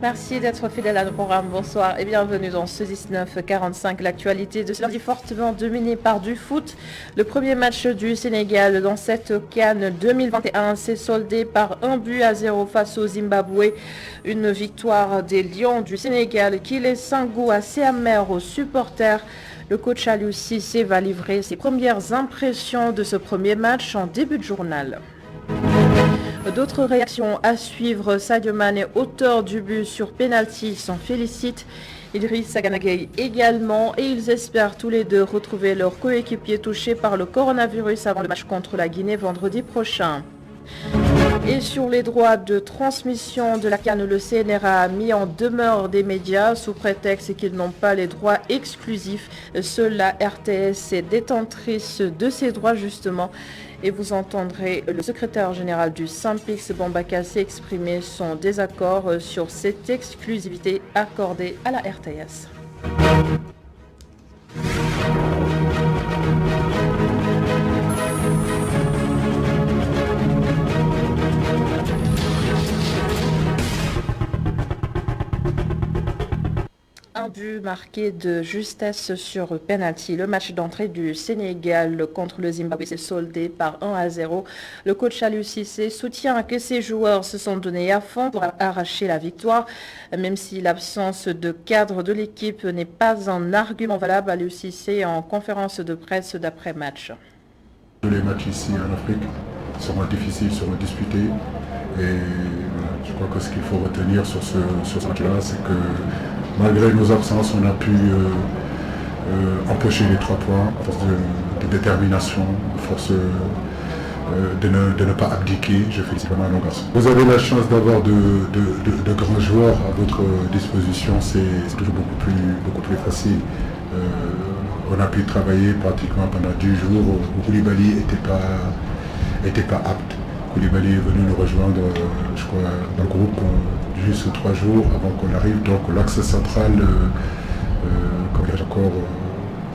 Merci d'être fidèle à nos programmes. Bonsoir et bienvenue dans ce 19:45. L'actualité de ce lundi fortement dominée par du foot. Le premier match du Sénégal dans cette CAN 2021 s'est soldé par 1-0 face au Zimbabwe. Une victoire des Lions du Sénégal qui laisse un goût assez amer aux supporters. Le coach Aliou Cissé va livrer ses premières impressions de ce premier match en début de journal. D'autres réactions à suivre. Sadio Mané, auteur du but sur penalty, s'en félicite. Idrissa Gana Gueye également, et ils espèrent tous les deux retrouver leurs coéquipiers touchés par le coronavirus avant le match contre la Guinée vendredi prochain. Et sur les droits de transmission de la CAN, le CNRA a mis en demeure des médias sous prétexte qu'ils n'ont pas les droits exclusifs. Seule la RTS est détentrice de ces droits justement. Et vous entendrez le secrétaire général du Synpics, Bamba Kassé, exprimer son désaccord sur cette exclusivité accordée à la RTS. Un but marqué de justesse sur penalty. Le match d'entrée du Sénégal contre le Zimbabwe s'est soldé par 1-0. Le coach Aliou Cissé soutient que ses joueurs se sont donnés à fond pour arracher la victoire. Même si l'absence de cadre de l'équipe n'est pas un argument valable, Aliou Cissé en conférence de presse d'après-match. Les matchs ici en Afrique seront difficiles, seront disputés. Et je crois que ce qu'il faut retenir sur ce match-là, c'est que malgré nos absences, on a pu empocher les 3 points à force de détermination, à force de ne pas abdiquer. Je félicite vraiment nos garçons. Vous avez la chance d'avoir de grands joueurs à votre disposition, c'est toujours beaucoup plus facile. On a pu travailler pratiquement pendant 10 jours où Koulibaly n'était pas apte. Koulibaly est venu nous rejoindre, je crois, dans le groupe juste 3 jours avant qu'on arrive. Donc l'axe central, comme il y a encore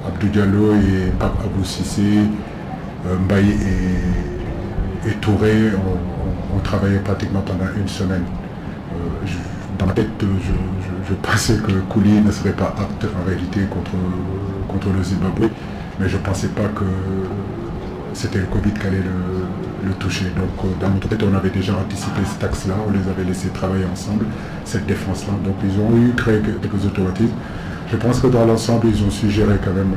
Abdou Diallo et Pape Abou Cissé, Mbaye et Touré ont travaillé pratiquement pendant une semaine. Dans ma tête, je pensais que Kouli ne serait pas apte en réalité contre le Zimbabwe, mais je ne pensais pas que c'était le Covid qui allait le toucher. Donc dans notre tête, on avait déjà anticipé cet axe-là, on les avait laissés travailler ensemble, cette défense-là. Donc ils ont créé quelques automatismes. Je pense que dans l'ensemble, ils ont su gérer quand même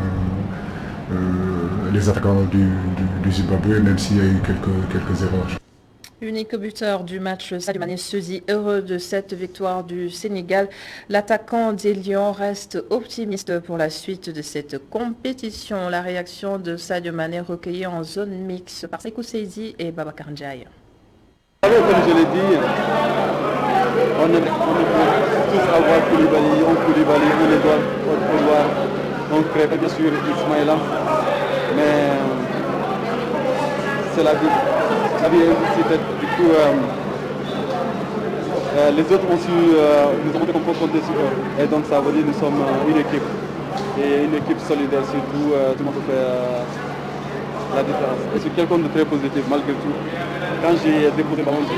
les attaquants du Zimbabwe, même s'il y a eu quelques erreurs. Unique buteur du match, Sadio Mané se dit heureux de cette victoire du Sénégal. L'attaquant des Lions reste optimiste pour la suite de cette compétition. La réaction de Sadio Mané recueillie en zone mixte par Sekou Seydi et Babacar Ndiaye. Comme je l'ai dit, on peut tous avoir Koulibaly, on les doit pouvoir, on crée bien sûr Ismaïla, mais c'est la vie. La vie est aussi, du coup, les autres ont su nous ont qu'on peut compter sur eux. Et donc ça veut dire que nous sommes une équipe. Et une équipe solidaire surtout, tout le monde fait la différence. Et c'est quelqu'un de très positif malgré tout. Quand j'ai déposé le ballon,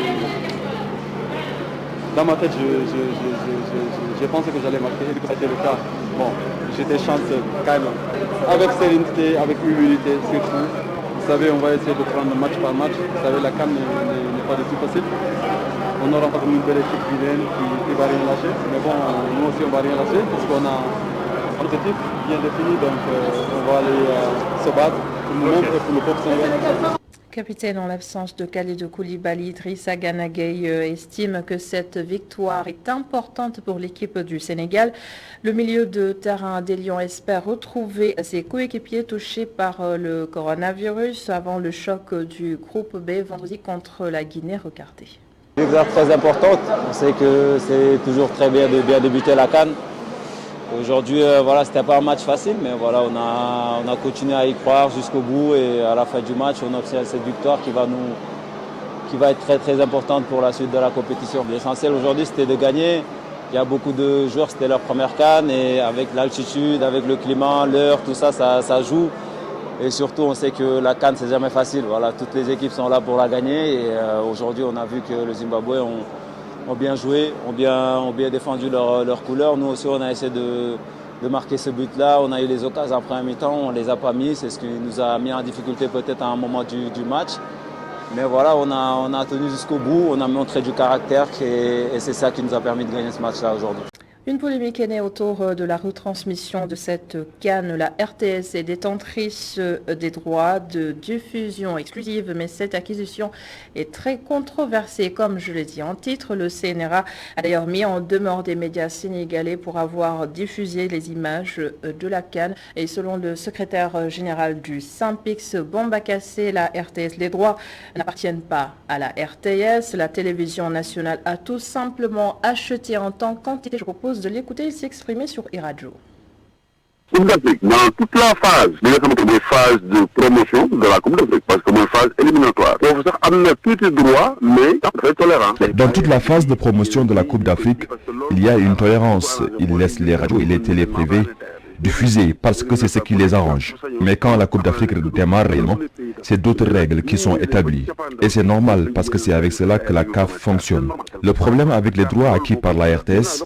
dans ma tête, j'ai pensé que j'allais marquer et que ça a été le cas. Bon, j'étais chanceux quand même. Avec sérénité, avec humilité surtout. Vous savez, on va essayer de prendre match par match. Vous savez, la CAN n'est pas du tout facile. On aura pas une belle équipe guinéenne qui va rien lâcher. Mais bon, nous aussi, on va rien lâcher parce qu'on a un objectif bien défini. Donc, on va aller se battre pour nous-mêmes et pour le peuple sénégalais. Capitaine en l'absence de Kalidou Koulibaly, Idrissa Gana Gueye estime que cette victoire est importante pour l'équipe du Sénégal. Le milieu de terrain des Lions espère retrouver ses coéquipiers touchés par le coronavirus avant le choc du groupe B vendredi contre la Guinée. Regardez. Une victoire très importante. On sait que c'est toujours très bien de bien débuter la CAN. Aujourd'hui, voilà, c'était pas un match facile, mais voilà, on a continué à y croire jusqu'au bout et à la fin du match, on obtient cette victoire qui va être très très importante pour la suite de la compétition. L'essentiel aujourd'hui, c'était de gagner. Il y a beaucoup de joueurs, c'était leur première CAN et avec l'altitude, avec le climat, l'heure, tout ça, ça joue. Et surtout, on sait que la CAN, c'est jamais facile. Voilà, toutes les équipes sont là pour la gagner et aujourd'hui, on a vu que le Zimbabwe ont bien joué, ont bien défendu leur couleur. Nous aussi, on a essayé de marquer ce but-là. On a eu les occasions après un mi-temps, on ne les a pas mis. C'est ce qui nous a mis en difficulté peut-être à un moment du match. Mais voilà, on a tenu jusqu'au bout, on a montré du caractère et c'est ça qui nous a permis de gagner ce match-là aujourd'hui. Une polémique est née autour de la retransmission de cette CAN. La RTS est détentrice des droits de diffusion exclusive, mais cette acquisition est très controversée. Comme je l'ai dit en titre, le CNRA a d'ailleurs mis en demeure des médias sénégalais pour avoir diffusé les images de la CAN. Et selon le secrétaire général du SYNPICS, Bamba Kassé, la RTS, les droits n'appartiennent pas à la RTS. La télévision nationale a tout simplement acheté en tant qu'entité. Je propose de l'écouter, il s'est exprimé sur iRadio. Coupe d'Afrique, dans toute la phase, des phases de promotion de la Coupe d'Afrique, parce que c'est une phase éliminatoire. Le professeur a tous les droits, mais très tolérant. Dans toute la phase de promotion de la Coupe d'Afrique, il y a une tolérance. Il laisse les radios et les télés privées diffuser parce que c'est ce qui les arrange. Mais quand la Coupe d'Afrique démarre réellement, c'est d'autres règles qui sont établies. Et c'est normal parce que c'est avec cela que la CAF fonctionne. Le problème avec les droits acquis par la RTS,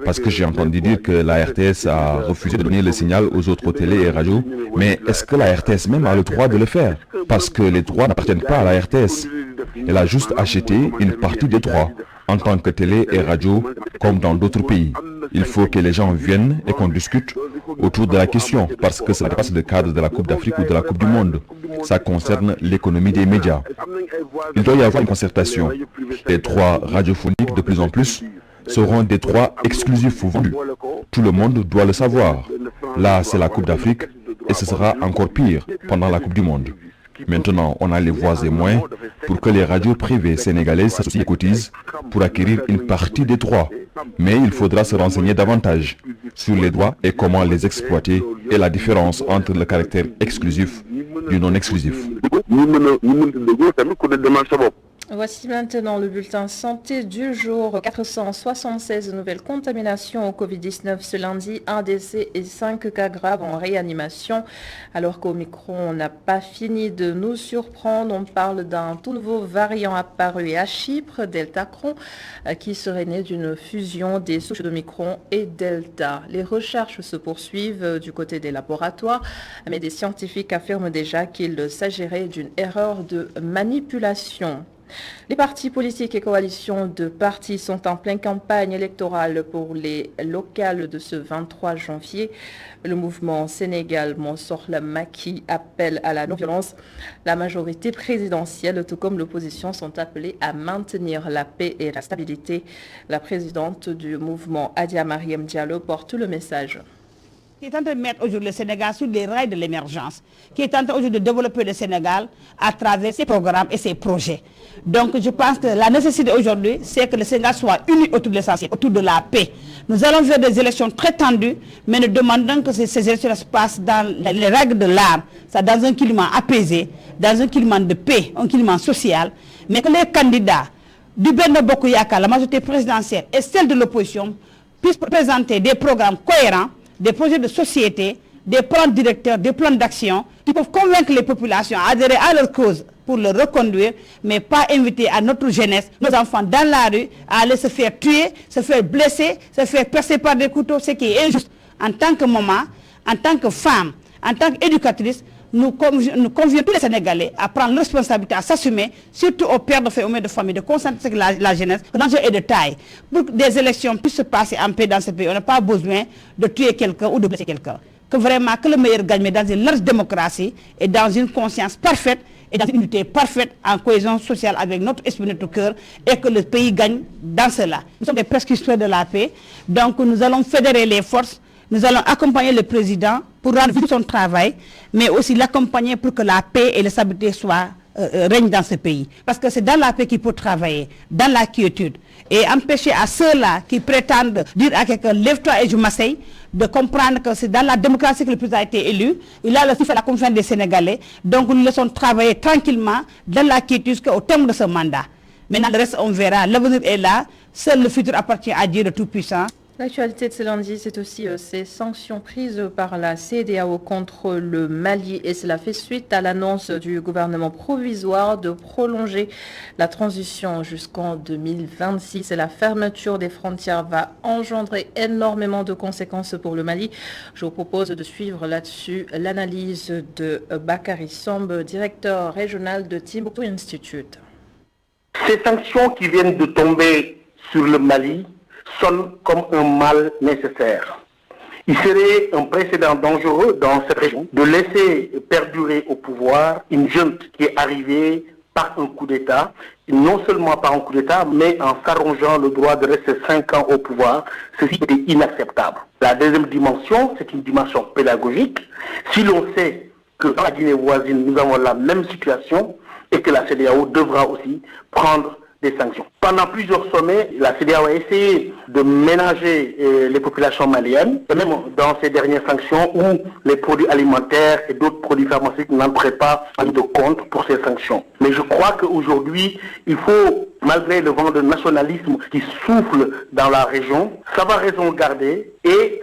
parce que j'ai entendu dire que la RTS a refusé de donner le signal aux autres télés et radios, mais est-ce que la RTS même a le droit de le faire? Parce que les droits n'appartiennent pas à la RTS. Elle a juste acheté une partie des droits en tant que télé et radio, comme dans d'autres pays. Il faut que les gens viennent et qu'on discute autour de la question, parce que ça dépasse le cadre de la Coupe d'Afrique ou de la Coupe du Monde. Ça concerne l'économie des médias. Il doit y avoir une concertation. Les droits radiophoniques, de plus en plus, seront des droits exclusifs ou vendus. Tout le monde doit le savoir. Là, c'est la Coupe d'Afrique et ce sera encore pire pendant la Coupe du Monde. Maintenant, on a les voies et moyens pour que les radios privées sénégalaises s'associent et cotisent pour acquérir une partie des droits. Mais il faudra se renseigner davantage sur les droits et comment les exploiter et la différence entre le caractère exclusif du non exclusif. Voici maintenant le bulletin santé du jour. 476 nouvelles contaminations au Covid-19 ce lundi, 1 décès et 5 cas graves en réanimation. Alors qu'Omicron n'a pas fini de nous surprendre, on parle d'un tout nouveau variant apparu à Chypre, Deltacron, qui serait né d'une fusion des souches d'Omicron et Delta. Les recherches se poursuivent du côté des laboratoires, mais des scientifiques affirment déjà qu'il s'agirait d'une erreur de manipulation. Les partis politiques et coalitions de partis sont en pleine campagne électorale pour les locales de ce 23 janvier. Le mouvement Sénégal Mansour Macky appelle à la non-violence. La majorité présidentielle, tout comme l'opposition, sont appelés à maintenir la paix et la stabilité. La présidente du mouvement, Adia Mariam Diallo, porte le message. Qui est en train de mettre aujourd'hui le Sénégal sur les rails de l'émergence, qui est en train aujourd'hui de développer le Sénégal à travers ses programmes et ses projets. Donc je pense que la nécessité aujourd'hui, c'est que le Sénégal soit uni autour de l'essentiel, autour de la paix. Nous allons vers des élections très tendues, mais nous demandons que ces élections se passent dans les règles de l'art, dans un climat apaisé, dans un climat de paix, un climat social, mais que les candidats du Benno Bokk Yakaar, la majorité présidentielle et celle de l'opposition puissent présenter des programmes cohérents, des projets de société, des plans directeurs, des plans d'action qui peuvent convaincre les populations à adhérer à leur cause pour le reconduire, mais pas inviter à notre jeunesse, nos enfants dans la rue, à aller se faire tuer, se faire blesser, se faire percer par des couteaux, ce qui est injuste. En tant que maman, en tant que femme, en tant qu'éducatrice, nous convions tous les Sénégalais à prendre la responsabilité, à s'assumer, surtout aux pères de famille, aux mères de famille, de concentrer la jeunesse. L'enjeu est de taille. Pour que des élections puissent se passer en paix dans ce pays, on n'a pas besoin de tuer quelqu'un ou de blesser quelqu'un. Que vraiment, que le meilleur gagne, mais dans une large démocratie et dans une conscience parfaite et dans une unité parfaite en cohésion sociale avec notre esprit, notre cœur, et que le pays gagne dans cela. Nous sommes des prescripteurs de la paix, donc nous allons fédérer les forces. Nous allons accompagner le président pour rendre visible son travail, mais aussi l'accompagner pour que la paix et la stabilité règnent dans ce pays. Parce que c'est dans la paix qu'il faut travailler, dans la quiétude. Et empêcher à ceux-là qui prétendent dire à quelqu'un « lève-toi et je m'asseye », de comprendre que c'est dans la démocratie que le président a été élu. Il a aussi fait la confiance des Sénégalais. Donc nous laissons travailler tranquillement dans la quiétude jusqu'au terme de ce mandat. Maintenant, le reste, on verra. L'avenir est là. Seul le futur appartient à Dieu le Tout-Puissant. L'actualité de ce lundi, c'est aussi ces sanctions prises par la CEDEAO contre le Mali et cela fait suite à l'annonce du gouvernement provisoire de prolonger la transition jusqu'en 2026. Et la fermeture des frontières va engendrer énormément de conséquences pour le Mali. Je vous propose de suivre là-dessus l'analyse de Bakary Samb, directeur régional de Timbuktu Institute. Ces sanctions qui viennent de tomber sur le Mali sonne comme un mal nécessaire. Il serait un précédent dangereux dans cette région de laisser perdurer au pouvoir une junte qui est arrivée par un coup d'État, non seulement par un coup d'État, mais en s'arrangeant le droit de rester 5 ans au pouvoir. Ceci est inacceptable. La deuxième dimension, c'est une dimension pédagogique. Si l'on sait que dans la Guinée voisine, nous avons la même situation et que la CEDEAO devra aussi prendre des sanctions. Pendant plusieurs sommets, la CEDEAO a essayé de ménager les populations maliennes, et même dans ces dernières sanctions où les produits alimentaires et d'autres produits pharmaceutiques n'entraient pas en ligne de compte pour ces sanctions. Mais je crois qu'aujourd'hui, il faut, malgré le vent de nationalisme qui souffle dans la région, savoir raison garder et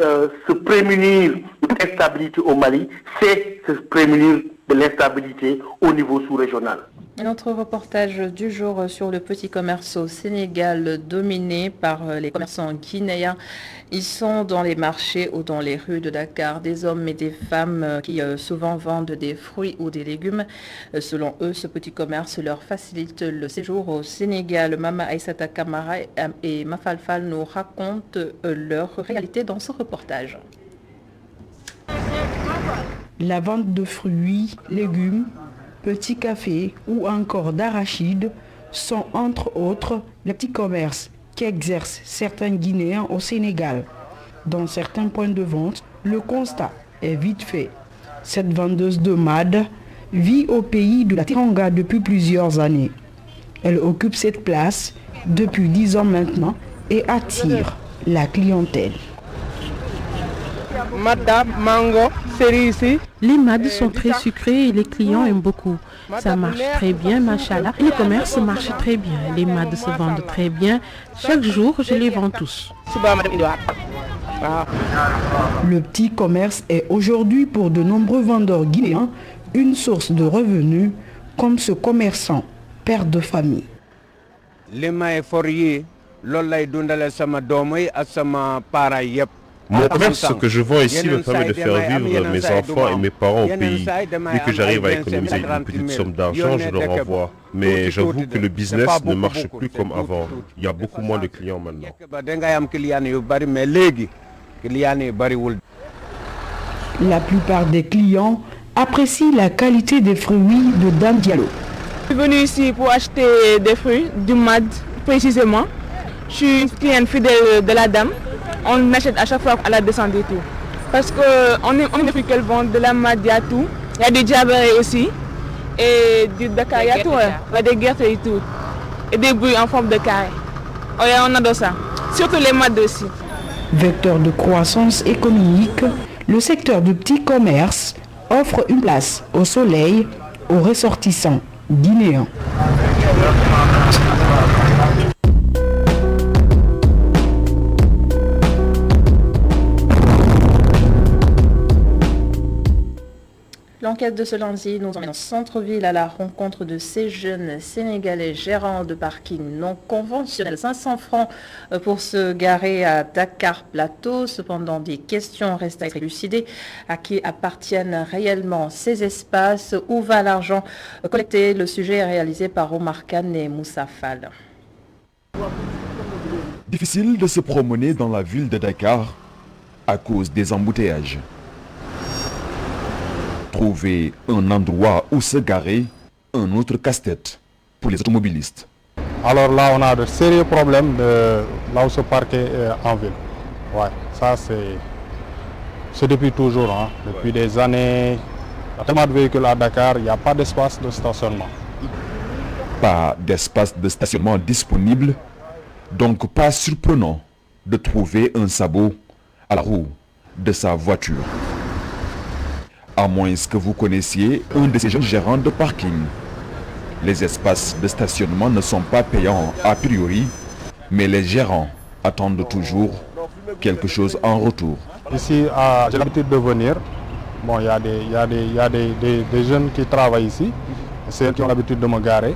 se prémunir de l'instabilité au Mali, c'est se prémunir de l'instabilité au niveau sous-régional. Notre reportage du jour sur le petit commerce au Sénégal dominé par les commerçants guinéens. Ils sont dans les marchés ou dans les rues de Dakar, des hommes et des femmes qui souvent vendent des fruits ou des légumes. Selon eux, ce petit commerce leur facilite le séjour au Sénégal. Mama Aïssata Kamara et Mafalfal nous racontent leur réalité dans ce reportage. La vente de fruits, légumes, petits cafés ou encore d'arachides sont entre autres les petits commerces qu'exercent certains Guinéens au Sénégal. Dans certains points de vente, le constat est vite fait. Cette vendeuse de mad vit au pays de la Teranga depuis plusieurs années. Elle occupe cette place depuis 10 ans maintenant et attire la clientèle. Madame, mango, cerise. Les mads sont très sucrés et les clients aiment beaucoup. Ça marche très bien, machallah. Le commerce marche très bien. Les mads se vendent très bien. Chaque jour, je les vends tous. Le petit commerce est aujourd'hui pour de nombreux vendeurs guinéens une source de revenus, comme ce commerçant, père de famille. Mon commerce, ce que je vends ici, me permet de faire vivre mes enfants et mes parents au pays. Dès que j'arrive à économiser une petite somme d'argent, je le renvoie. Mais j'avoue que le business ne marche plus comme avant. Il y a beaucoup moins de clients maintenant. La plupart des clients apprécient la qualité des fruits de Dame Diallo. Je suis venue ici pour acheter des fruits, du mad précisément. Je suis une cliente fidèle de la dame. On achète à chaque fois à la descente et tout. Parce qu'on aime les fruits qu'elle vend, de la mad, il y a tout. Il y a du diabaré aussi. Et du Dakar, il y a tout. Il y a des guerres et tout. Et des bouilles en forme de carré. Oh, on adore ça. Surtout les mads aussi. Vecteur de croissance économique, le secteur du petit commerce offre une place au soleil aux ressortissants guinéens. L'enquête de ce lundi nous emmène en centre-ville à la rencontre de ces jeunes Sénégalais gérants de parking non conventionnels. 500 francs pour se garer à Dakar Plateau. Cependant, des questions restent à être élucidées. À qui appartiennent réellement ces espaces? Où va l'argent collecté? Le sujet est réalisé par Omar Khan et Moussa Fall. Difficile de se promener dans la ville de Dakar à cause des embouteillages. Trouver un endroit où se garer, un autre casse-tête pour les automobilistes. Alors là, on a de sérieux problèmes de là où se parquer en ville. Ouais, ça c'est depuis toujours, hein. Depuis des années. Il y a tellement de véhicules à Dakar, il n'y a pas d'espace de stationnement. Pas d'espace de stationnement disponible, donc pas surprenant de trouver un sabot à la roue de sa voiture. À moins que vous connaissiez un de ces jeunes gérants de parking. Les espaces de stationnement ne sont pas payants a priori, mais les gérants attendent toujours quelque chose en retour. Ici, j'ai l'habitude de venir. Bon, il y a des jeunes qui travaillent ici. C'est eux qui ont l'habitude de me garer.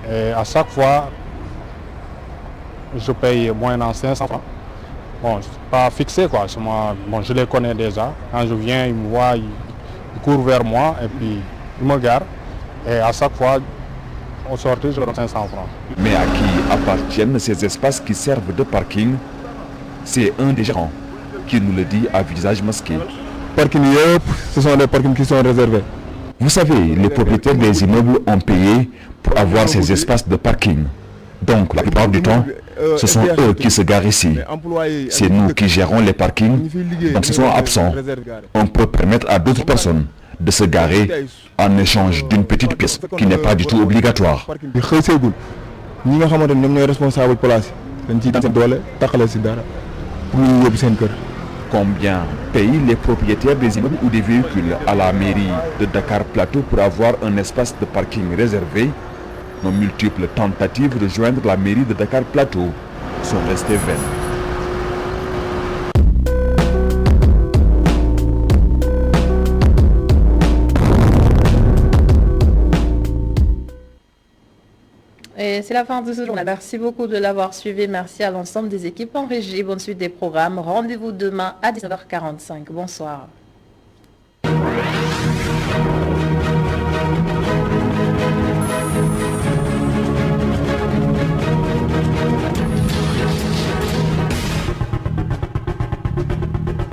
Et à chaque fois, je paye moins de 500 francs. Bon, c'est pas fixé quoi. Bon, je les connais déjà. Quand je viens, ils me voient, ils courent vers moi et puis ils me garent. Et à chaque fois, au sortir, je donne 500 francs. Mais à qui appartiennent ces espaces qui servent de parking? C'est un des gérants qui nous le dit à visage masqué. Ce sont des parkings qui sont réservés. Vous savez, les propriétaires des immeubles ont payé pour avoir ces espaces de parking. Donc, la plupart du temps, ce sont eux qui se garent ici. C'est nous qui gérons les parkings. Donc, s'ils sont absents, on peut permettre à d'autres personnes de se garer en échange d'une petite pièce qui n'est pas du tout obligatoire. Combien payent les propriétaires des immeubles ou des véhicules à la mairie de Dakar Plateau pour avoir un espace de parking réservé? Nos multiples tentatives de joindre la mairie de Dakar Plateau sont restées vaines. Et c'est la fin de ce journal. Merci beaucoup de l'avoir suivi. Merci à l'ensemble des équipes en régie. Bonne suite des programmes. Rendez-vous demain à 19h45. Bonsoir.